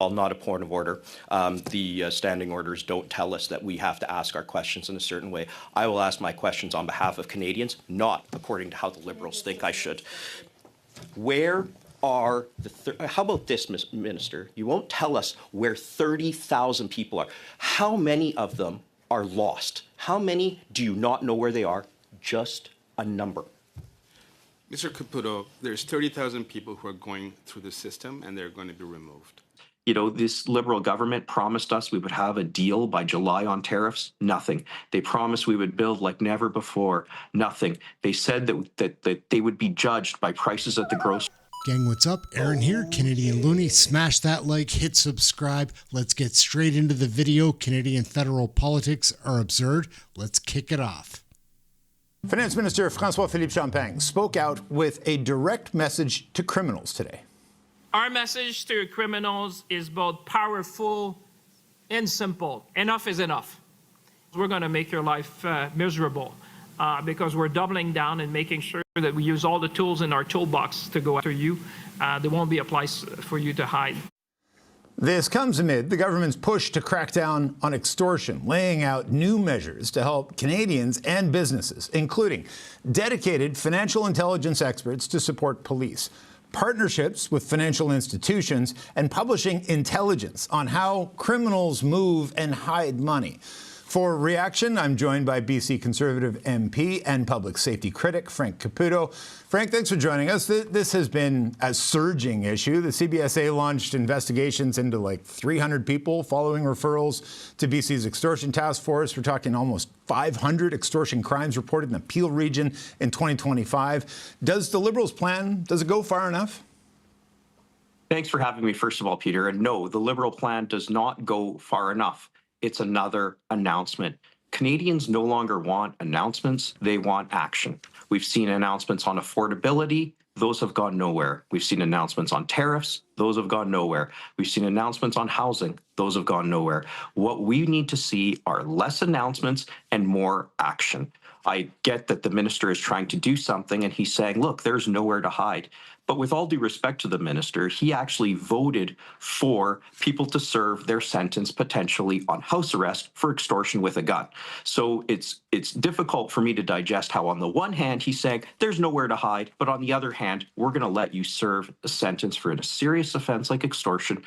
Not a point of order. The standing orders don't tell us that we have to ask our questions in a certain way. I will ask my questions on behalf of Canadians, not according to how the Liberals think I should. Where are the how about this, Minister? You won't tell us where 30,000 people are. How many of them are lost? How many do you not know where they are? Just a number. Mr. Caputo, there's 30,000 people who are going through the system and they're going to be removed. You know, this Liberal government promised us we would have a deal by July on tariffs. Nothing. They promised we would build like never before. Nothing. They said that they would be judged by prices at the grocery. Gang, what's up? Aaron here, Canadian Looney. Smash that like, hit subscribe. Let's get straight into the video. Canadian federal politics are absurd. Let's kick it off. Finance Minister François-Philippe Champagne spoke out with a direct message to criminals today. Our message to criminals is both powerful and simple. Enough is enough. We're going to make your life miserable because we're doubling down and making sure that we use all the tools in our toolbox to go after you. There won't be a place for you to hide. This comes amid the government's push to crack down on extortion, laying out new measures to help Canadians and businesses, including dedicated financial intelligence experts to support police, partnerships with financial institutions, and publishing intelligence on how criminals move and hide money. For reaction, I'm joined by BC Conservative MP and public safety critic Frank Caputo. Frank, thanks for joining us. This has been a surging issue. The CBSA launched investigations into like 300 people following referrals to BC's extortion task force. We're talking almost 500 extortion crimes reported in the Peel region in 2025. Does the Liberals' plan, does it go far enough? Thanks for having me, first of all, Peter. And no, the Liberal plan does not go far enough. It's another announcement. Canadians no longer want announcements, they want action. We've seen announcements on affordability, those have gone nowhere. We've seen announcements on tariffs, those have gone nowhere. We've seen announcements on housing, those have gone nowhere. What we need to see are less announcements and more action. I get that the minister is trying to do something and he's saying, look, there's nowhere to hide. But with all due respect to the minister, he actually voted for people to serve their sentence potentially on house arrest for extortion with a gun. So it's difficult for me to digest how on the one hand he's saying there's nowhere to hide, but on the other hand, we're going to let you serve a sentence for a serious offense like extortion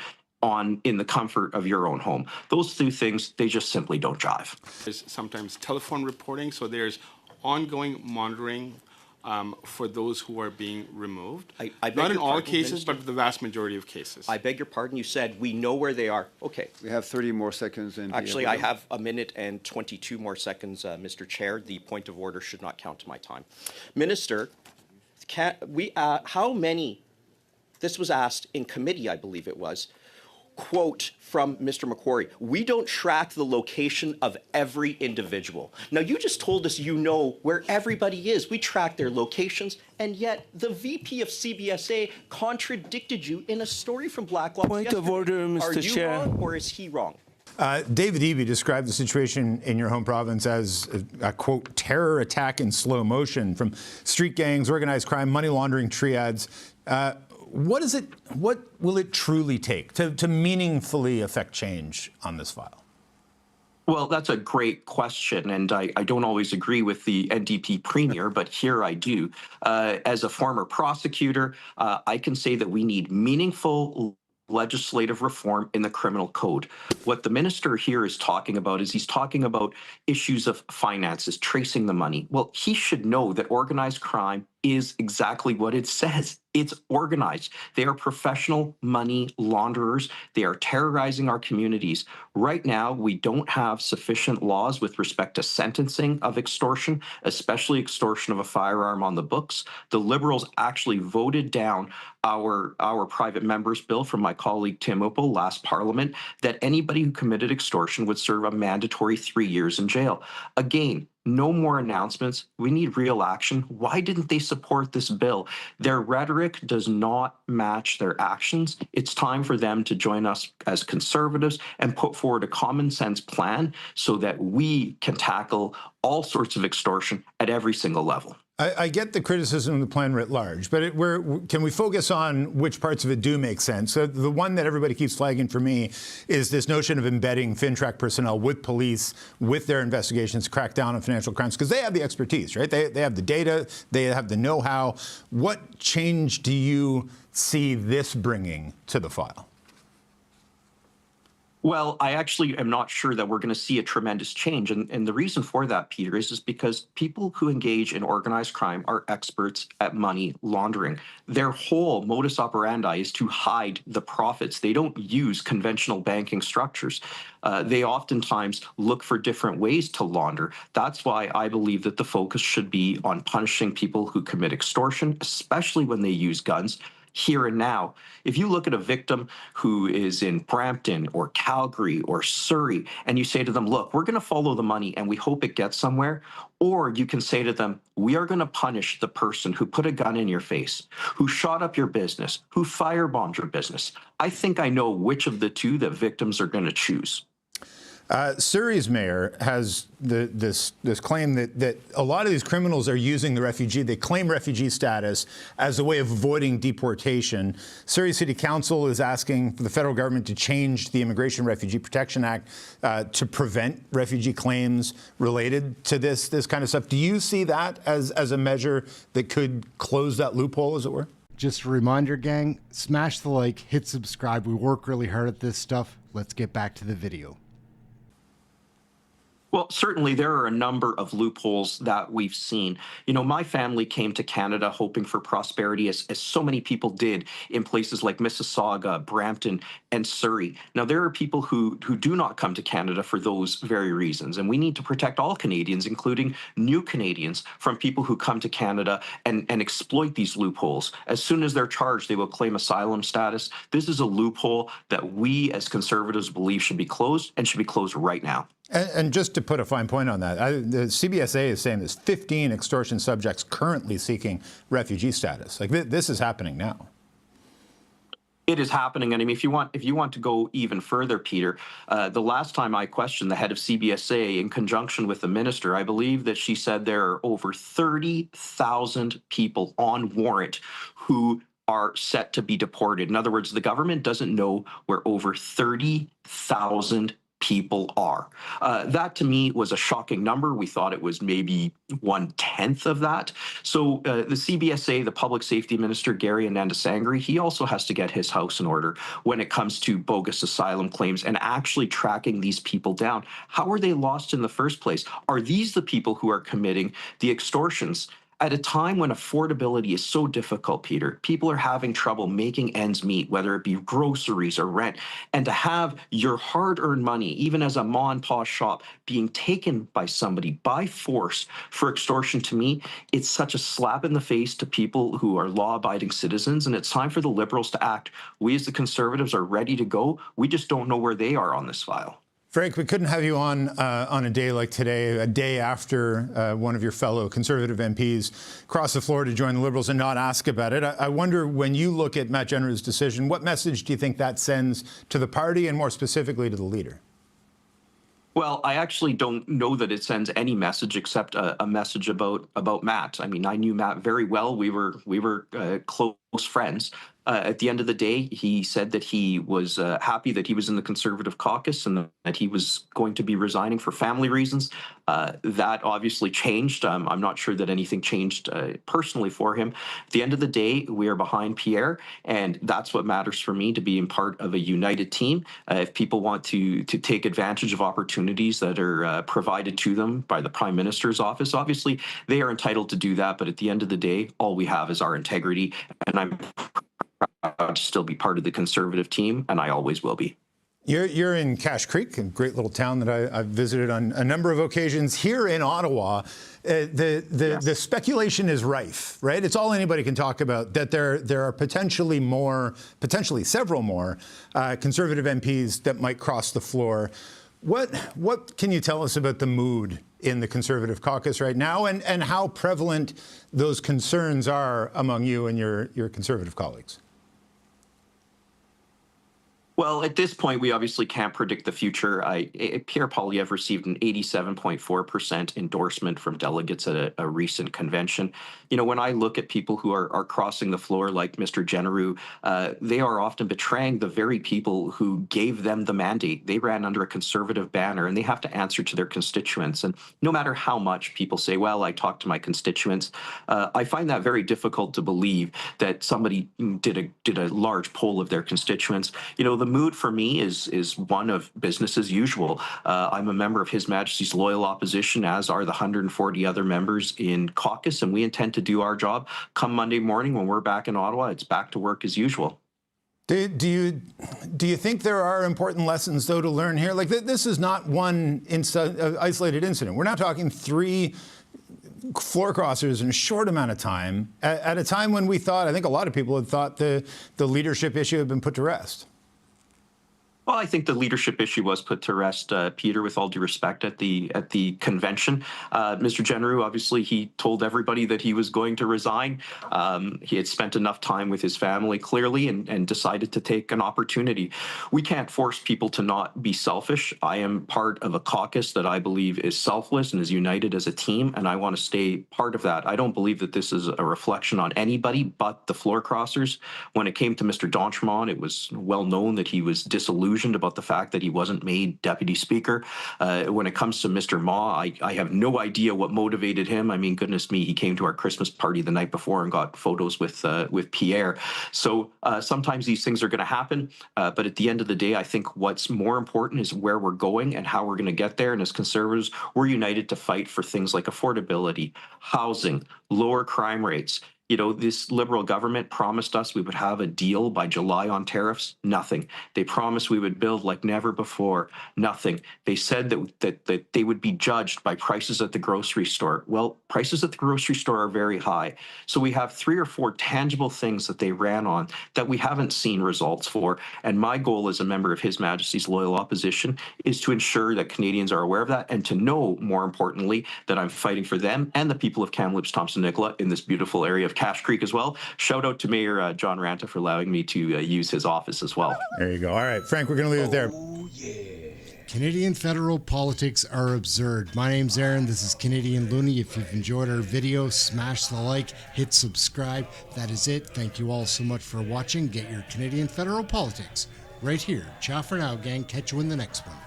in the comfort of your own home. Those two things, they just simply don't jive. There's sometimes telephone reporting, so there's ongoing monitoring for those who are being removed. Not in all cases, Minister, but the vast majority of cases. I beg your pardon, you said we know where they are. Okay. We have 30 more seconds. Actually, I have a minute and 22 more seconds, Mr. Chair. The point of order should not count to my time. Minister, how many, this was asked in committee, I believe it was, quote from Mr. Macquarie, we don't track the location of every individual. Now, you just told us you know where everybody is. We track their locations, and yet the VP of CBSA contradicted you in a story from Blacklock. Point of order, Mr. Chair. Are you wrong, or is he wrong? David Eby described the situation in your home province as a, quote, terror attack in slow motion from street gangs, organized crime, money laundering triads. What will it truly take to meaningfully affect change on this file? Well, that's a great question, and I don't always agree with the NDP premier, but here I do. As a former prosecutor, I can say that we need meaningful legislative reform in the criminal code. What the minister here is talking about is he's talking about issues of finances, tracing the money. Well, he should know that organized crime is exactly what it says. It's organized. They are professional money launderers. They are terrorizing our communities. Right now, we don't have sufficient laws with respect to sentencing of extortion, especially extortion of a firearm on the books. The Liberals actually voted down our private members bill from my colleague Tim Uppel last Parliament that anybody who committed extortion would serve a mandatory 3 years in jail. Again, no more announcements. We need real action. Why didn't they support this bill? Their rhetoric does not match their actions. It's time for them to join us as Conservatives and put forward a common sense plan so that we can tackle all sorts of extortion at every single level. I get the criticism of the plan writ large, but can we focus on which parts of it do make sense? So the one that everybody keeps flagging for me is this notion of embedding FinTrack personnel with police, with their investigations, crack down on financial crimes, because they have the expertise, right? They have the data, they have the know-how. What change do you see this bringing to the file? Well, I actually am not sure that we're going to see a tremendous change. And the reason for that, Peter, is because people who engage in organized crime are experts at money laundering. Their whole modus operandi is to hide the profits. They don't use conventional banking structures. They oftentimes look for different ways to launder. That's why I believe that the focus should be on punishing people who commit extortion, especially when they use guns, here and now. If you look at a victim who is in Brampton or Calgary or Surrey, and you say to them, look, we're going to follow the money and we hope it gets somewhere, or you can say to them, we are going to punish the person who put a gun in your face, who shot up your business, who firebombed your business. I think I know which of the two that victims are going to choose. Surrey's mayor has this claim that a lot of these criminals are using the refugee. They claim refugee status as a way of avoiding deportation. Surrey City Council is asking for the federal government to change the Immigration Refugee Protection Act to prevent refugee claims related to this kind of stuff. Do you see that as a measure that could close that loophole, as it were? Just a reminder, gang, smash the like, hit subscribe. We work really hard at this stuff. Let's get back to the video. Well, certainly there are a number of loopholes that we've seen. You know, my family came to Canada hoping for prosperity, as so many people did in places like Mississauga, Brampton, and Surrey. Now, there are people who do not come to Canada for those very reasons, and we need to protect all Canadians, including new Canadians, from people who come to Canada and exploit these loopholes. As soon as they're charged, they will claim asylum status. This is a loophole that we as Conservatives believe should be closed, and should be closed right now. And just to put a fine point on that, the CBSA is saying there's 15 extortion subjects currently seeking refugee status. Like this is happening now. It is happening, and I mean, if you want to go even further, Peter, the last time I questioned the head of CBSA in conjunction with the minister, I believe that she said there are over 30,000 people on warrant who are set to be deported. In other words, the government doesn't know where over 30,000 people are. That to me was a shocking number. We thought it was maybe 1/10 of that. So the CBSA, the Public Safety Minister, Gary Anandasangri, he also has to get his house in order when it comes to bogus asylum claims and actually tracking these people down. How are they lost in the first place? Are these the people who are committing the extortions? At a time when affordability is so difficult, Peter, people are having trouble making ends meet, whether it be groceries or rent, and to have your hard-earned money, even as a ma and pa shop, being taken by somebody by force for extortion, to me, it's such a slap in the face to people who are law-abiding citizens, and it's time for the Liberals to act. We as the Conservatives are ready to go. We just don't know where they are on this file. Frank, we couldn't have you on a day like today, a day after one of your fellow Conservative MPs crossed the floor to join the Liberals, and not ask about it. I wonder, when you look at Matt Jenner's decision, what message do you think that sends to the party, and more specifically to the leader? Well, I actually don't know that it sends any message except a message about Matt. I mean, I knew Matt very well. We were close friends. At the end of the day, he said that he was happy that he was in the Conservative caucus and that he was going to be resigning for family reasons. That obviously changed. I'm not sure that anything changed personally for him. At the end of the day, we are behind Pierre, and that's what matters for me, to be in part of a united team. If people want to take advantage of opportunities that are provided to them by the Prime Minister's office, obviously they are entitled to do that. But at the end of the day, all we have is our integrity, and I'm proud to still be part of the Conservative team, and I always will be. You're in Cache Creek, a great little town that I've visited on a number of occasions. Here in Ottawa, the speculation is rife, right? It's all anybody can talk about, that there are potentially several more Conservative MPs that might cross the floor. What can you tell us about the mood in the Conservative caucus right now, and how prevalent those concerns are among you and your Conservative colleagues? Well, at this point, we obviously can't predict the future. Pierre Poilievre received an 87.4% endorsement from delegates at a recent convention. You know, when I look at people who are crossing the floor like Mr. Genereux, they are often betraying the very people who gave them the mandate. They ran under a conservative banner, and they have to answer to their constituents. And no matter how much people say, well, I talk to my constituents, I find that very difficult to believe that somebody did a large poll of their constituents. You know, the mood for me is one of business as usual. I'm a member of His Majesty's Loyal Opposition, as are the 140 other members in caucus, and we intend to do our job. Come Monday morning when we're back in Ottawa, it's back to work as usual. Do you think there are important lessons, though, to learn here? Like, this is not one isolated incident. We're not talking 3 floor crossers in a short amount of time, at a time when we thought, I think a lot of people had thought the leadership issue had been put to rest. Well, I think the leadership issue was put to rest, Peter, with all due respect, at the convention. Mr. Genereux, obviously, he told everybody that he was going to resign. He had spent enough time with his family, clearly, and decided to take an opportunity. We can't force people to not be selfish. I am part of a caucus that I believe is selfless and is united as a team, and I want to stay part of that. I don't believe that this is a reflection on anybody but the floor crossers. When it came to Mr. D'Entremont, it was well known that he was disillusioned about the fact that he wasn't made deputy speaker. When it comes to Mr. Ma, I have no idea what motivated him. I mean, goodness me, he came to our Christmas party the night before and got photos with Pierre. So sometimes these things are going to happen, but at the end of the day, I think what's more important is where we're going and how we're going to get there. And as Conservatives, we're united to fight for things like affordability, housing, lower crime rates. You know, this Liberal government promised us we would have a deal by July on tariffs. Nothing. They promised we would build like never before. Nothing. They said that they would be judged by prices at the grocery store. Well, prices at the grocery store are very high. So we have 3 or 4 tangible things that they ran on that we haven't seen results for. And my goal as a member of His Majesty's Loyal Opposition is to ensure that Canadians are aware of that and to know, more importantly, that I'm fighting for them and the people of Kamloops, Thompson Nicola in this beautiful area of Cache Creek as well. Shout out to Mayor John Ranta for allowing me to use his office as well. There you go. All right, Frank, we're going to leave it there. Canadian federal politics are absurd. My name's Aaron. This is Canadian Looney. If you've enjoyed our video, smash the like, hit subscribe. That is it. Thank you all so much for watching. Get your Canadian federal politics right here. Ciao for now, gang. Catch you in the next one.